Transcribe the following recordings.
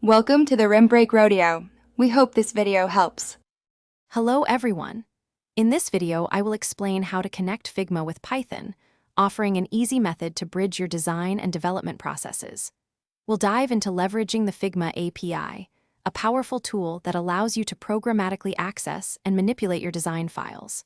Welcome to the Rim Break Rodeo. We hope this video helps. Hello everyone. In this video, I will explain how to connect Figma with Python, offering an easy method to bridge your design and development processes. We'll dive into leveraging the Figma API, a powerful tool that allows you to programmatically access and manipulate your design files.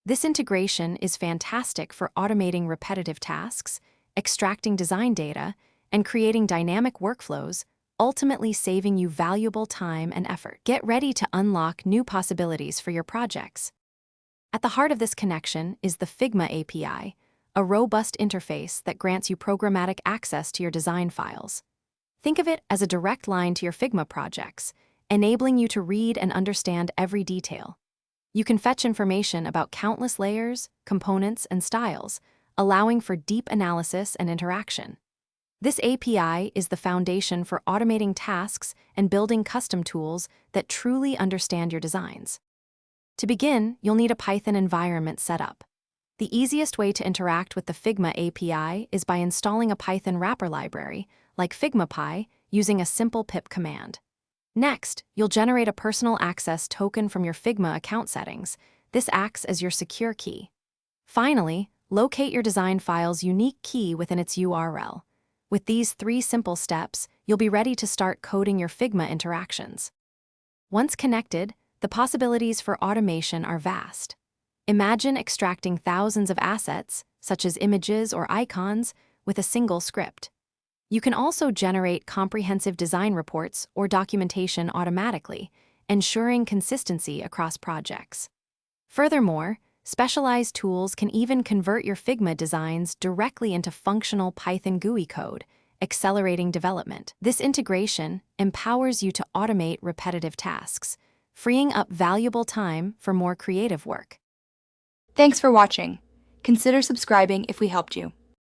This integration is fantastic for automating repetitive tasks, extracting design data, and creating dynamic workflows, ultimately saving you valuable time and effort. Get ready to unlock new possibilities for your projects. At the heart of this connection is the Figma API, a robust interface that grants you programmatic access to your design files. Think of it as a direct line to your Figma projects, enabling you to read and understand every detail. You can fetch information about countless layers, components, and styles, allowing for deep analysis and interaction. This API is the foundation for automating tasks and building custom tools that truly understand your designs. To begin, you'll need a Python environment set up. The easiest way to interact with the Figma API is by installing a Python wrapper library, like Figma Py, using a simple pip command. Next, you'll generate a personal access token from your Figma account settings. This acts as your secure key. Finally, locate your design file's unique key within its URL. With these 3 simple steps, you'll be ready to start coding your Figma interactions. Once connected, the possibilities for automation are vast. Imagine extracting thousands of assets, such as images or icons, with a single script. You can also generate comprehensive design reports or documentation automatically, ensuring consistency across projects. Furthermore, specialized tools can even convert your Figma designs directly into functional Python GUI code, accelerating development. This integration empowers you to automate repetitive tasks, freeing up valuable time for more creative work. Thanks for watching. Consider subscribing if we helped you.